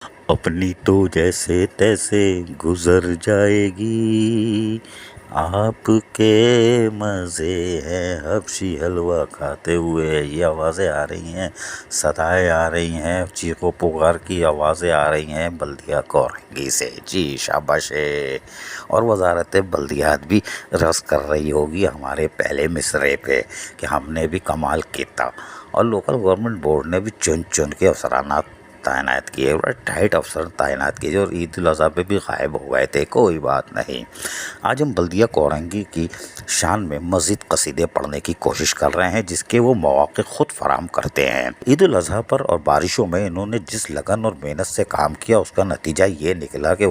اپنی تو جیسے تیسے گزر جائے گی، آپ کے مزے ہیں حبشی حلوہ کھاتے ہوئے، یہ آوازیں آ رہی ہیں، صدائیں آ رہی ہیں، چیخ و پکار کی آوازیں آ رہی ہیں بلدیہ کورنگی سے۔ جی شاباش ہے۔ اور وزارت بلدیات بھی رس کر رہی ہوگی ہمارے پہلے مصرعے پہ کہ ہم نے بھی کمال کیتا، اور لوکل گورنمنٹ بورڈ نے بھی چن چن کے افسرانات تعینات کیے، بڑے ٹائٹ افسر تعینات کیے، اور عید الاضحیٰ پہ بھی غائب ہو گئے تھے، کوئی بات نہیں۔ آج ہم بلدیہ کورنگی کی شان میں مزید قصیدے پڑھنے کی کوشش کر رہے ہیں، جس کے وہ مواقع خود فراہم کرتے ہیں۔ عید الاضحیٰ پر اور بارشوں میں انہوں نے جس لگن اور محنت سے کام کیا، اس کا نتیجہ یہ نکلا کہ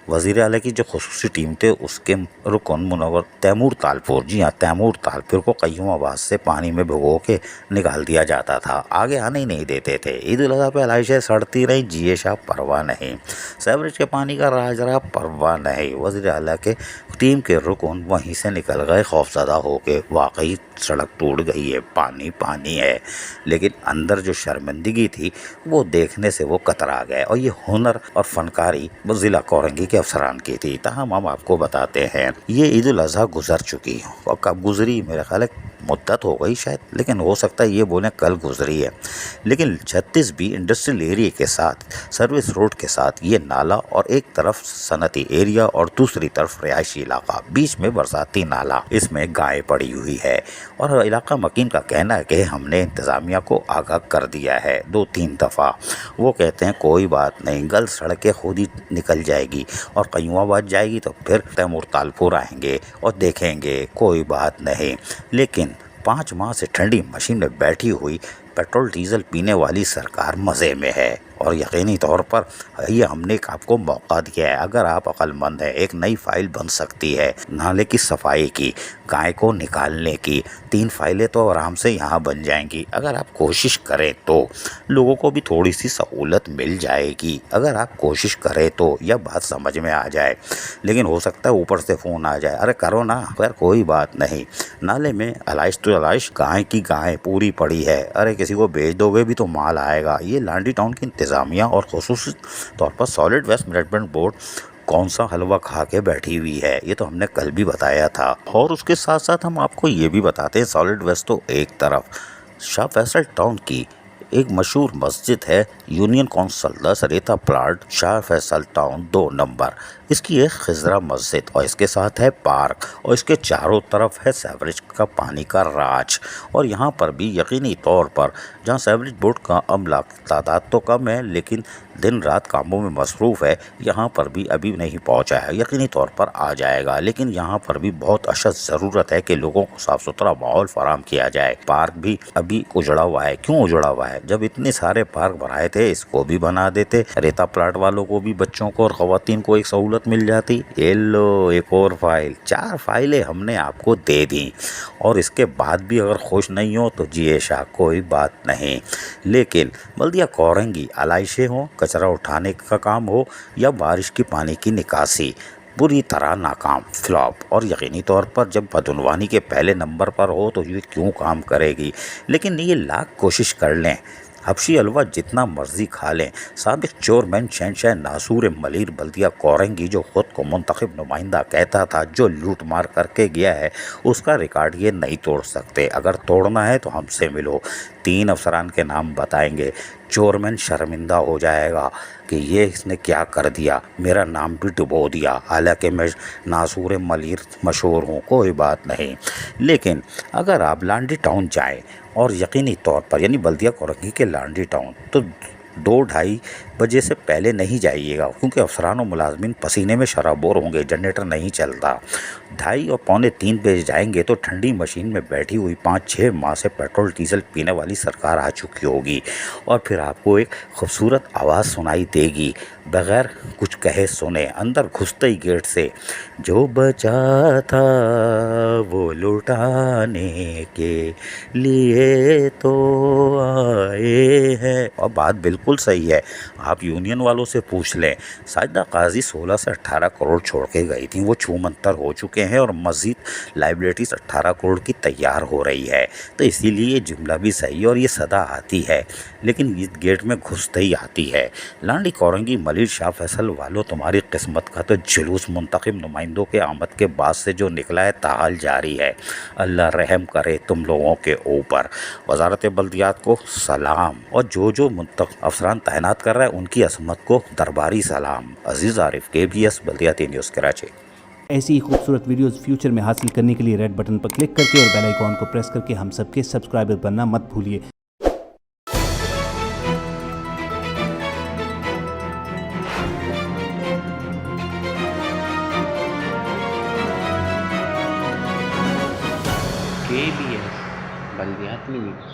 وزیر اعلیٰ کی جو خصوصی ٹیم تھے، اس کے رکن منور تیمور تالپور، جی ہاں تیمور تالپور کو قیوم آباد سے پانی میں بھگو کے نکال دیا جاتا تھا، آگے آنے ہی نہیں دیتے تھے۔ عید الاضحیٰ پہ علائشیں سڑتی رہیں، جیے شاہ پرواہ نہیں، سیوریج کے پانی کا راج رہا، پرواہ نہیں۔ وزیر اعلیٰ کے ٹیم کے رکن وہیں سے نکل گئے خوفزدہ ہو کے، واقعی سڑک ٹوٹ گئی ہے، پانی پانی ہے، لیکن اندر جو شرمندگی تھی وہ دیکھنے سے وہ کترا گئے، اور یہ ہنر اور فنکاری وہ ضلع کورنگی کے افسران کی تھی۔ تاہم ہم آپ کو بتاتے ہیں یہ عید الاضحیٰ گزر چکی، اور کب گزری میرے خیال ہے مدت ہو گئی شاید، لیکن ہو سکتا ہے یہ بولیں کل گزری ہے، لیکن 36 بھی انڈسٹریل ایریے کے ساتھ، سروس روڈ کے ساتھ یہ نالا، اور ایک طرف صنعتی ایریا اور دوسری طرف رہائشی علاقہ، بیچ میں برساتی نالا، اس میں گائے پڑی ہوئی ہے، اور علاقہ مکین کا کہنا ہے کہ ہم نے انتظامیہ کو آگاہ کر دیا ہے 2-3 دفعہ، وہ کہتے ہیں کوئی بات نہیں، گل سڑکیں خود ہی نکل جائے گی، اور قیوم آباد جائے گی تو پھر تیمور تالپور آئیں گے اور دیکھیں گے، کوئی بات نہیں۔ لیکن 5 ماہ سے ٹھنڈی مشین میں بیٹھی ہوئی پیٹرول ڈیزل پینے والی سرکار مزے میں ہے، اور یقینی طور پر یہ ہم نے آپ کو موقع دیا ہے، اگر آپ عقل مند ہیں ایک نئی فائل بن سکتی ہے نالے کی صفائی کی، گائے کو نکالنے کی، 3 فائلیں تو آرام سے یہاں بن جائیں گی، اگر آپ کوشش کریں تو لوگوں کو بھی تھوڑی سی سہولت مل جائے گی، اگر آپ کوشش کریں تو یہ بات سمجھ میں آ جائے، لیکن ہو سکتا ہے اوپر سے فون آ جائے ارے کرو نا، خیر کوئی بات نہیں، نالے میں علائش تو علائش، گائے کی گائے پوری پڑی ہے، ارے کسی کو بیچ دو گے بھی تو مال آئے گا۔ یہ لانڈی ٹاؤن کی انتظامیہ اور خصوصی طور پر سالڈ ویسٹ مینجمنٹ بورڈ کون سا حلوہ کھا کے بیٹھی ہوئی ہے، یہ تو ہم نے کل بھی بتایا تھا، اور اس کے ساتھ ساتھ ہم آپ کو یہ بھی بتاتے ہیں سالڈ ویسٹ تو ایک طرف، شاہ فیصل ٹاؤن کی ایک مشہور مسجد ہے یونین کونسل 10 ریتا پلاٹ، شاہ فیصل ٹاؤن 2 نمبر، اس کی ایک خضرہ مسجد، اور اس کے ساتھ ہے پارک، اور اس کے چاروں طرف ہے سیوریج کا پانی کا راج، اور یہاں پر بھی یقینی طور پر جہاں سیوریج بورڈ کا عملہ تعداد تو کم ہے لیکن دن رات کاموں میں مصروف ہے، یہاں پر بھی ابھی نہیں پہنچا ہے، یقینی طور پر آ جائے گا، لیکن یہاں پر بھی بہت اشد ضرورت ہے کہ لوگوں کو صاف ستھرا ماحول فراہم کیا جائے۔ پارک بھی ابھی اجڑا ہوا ہے، کیوں اجڑا ہوا ہے؟ جب اتنے سارے پارک بنائے تھے اس کو بھی بنا دیتے، ریتا پلاٹ والوں کو بھی، بچوں کو اور خواتین کو ایک سہولت مل جاتی۔ یہ لو ایک اور فائل، 4 فائلیں ہم نے آپ کو دے دیں، اور اس کے بعد بھی اگر خوش نہیں ہو تو جی شاہ کوئی بات نہیں، لیکن بلدیہ کورنگی علائشیں ہوں، کچرا اٹھانے کا کام ہو یا بارش کی پانی کی نکاسی، بری طرح ناکام، فلاپ، اور یقینی طور پر جب بدعنوانی کے پہلے نمبر پر ہو تو یہ کیوں کام کرے گی، لیکن یہ لاکھ کوشش کر لیں، حبشی حلوہ جتنا مرضی کھا لیں، سابق چیئرمین شہنشاہ ناصور ملیر بلدیہ کورنگی جو خود کو منتخب نمائندہ کہتا تھا، جو لوٹ مار کر کے گیا ہے، اس کا ریکارڈ یہ نہیں توڑ سکتے، اگر توڑنا ہے تو ہم سے ملو، 3 افسران کے نام بتائیں گے، چیئرمین شرمندہ ہو جائے گا کہ یہ اس نے کیا کر دیا، میرا نام بھی ڈبو دیا، حالانکہ میں ناصور ملیر مشہور ہوں، کوئی بات نہیں، لیکن اگر آپ لانڈی ٹاؤن جائیں، اور یقینی طور پر یعنی بلدیہ کورنگی کے لانڈی ٹاؤن، تو 2-2:30 بجے سے پہلے نہیں جائیے گا، کیونکہ افسران و ملازمین پسینے میں شرابور ہوں گے، جنریٹر نہیں چلتا، 2:30 اور 2:45 بجے جائیں گے تو ٹھنڈی مشین میں بیٹھی ہوئی 5-6 ماہ سے پیٹرول ڈیزل پینے والی سرکار آ چکی ہوگی، اور پھر آپ کو ایک خوبصورت آواز سنائی دے گی، بغیر کچھ کہے سنے، اندر گھستے ہی گیٹ سے، جو بچا تھا وہ لوٹانے کے لیے تو آئے ہیں، اور بات بالکل صحیح ہے، آپ یونین والوں سے پوچھ لیں، ساجدہ قاضی 16 سے 18 کروڑ چھوڑ کے گئی تھیں، وہ چھو منتر ہو چکے ہیں اور مزید لائبلٹیز 18 کروڑ کی تیار ہو رہی ہے۔ تو اسی لیے یہ جملہ بھی صحیح ہے اور یہ صدا آتی ہے، لیکن یہ گیٹ میں گھستے ہی آتی ہے۔ لانڈی کورنگی ملیر شاہ فیصل والو، تمہاری قسمت کا تو جلوس منتخب نمائندوں کے آمد کے بعد سے جو نکلا ہے تاحال جاری ہے۔ اللہ رحم کرے تم لوگوں کے اوپر۔ وزارت بلدیات کو سلام، اور جو منتخب افسران تعینات کر رہا ہے ان کی عظمت کو درباری سلام۔ عزیز عارف، KBS بلدیاتی نیوز کراچی۔ ایسی ہی خوبصورت ویڈیوز فیوچر میں حاصل کرنے کے لیے ریڈ بٹن پر کلک کر کے اور بیل آئیکن کو پریس کر کے ہم سب کے سبسکرائبر بننا مت بھولیے۔ KBS بلدیاتی نیوز۔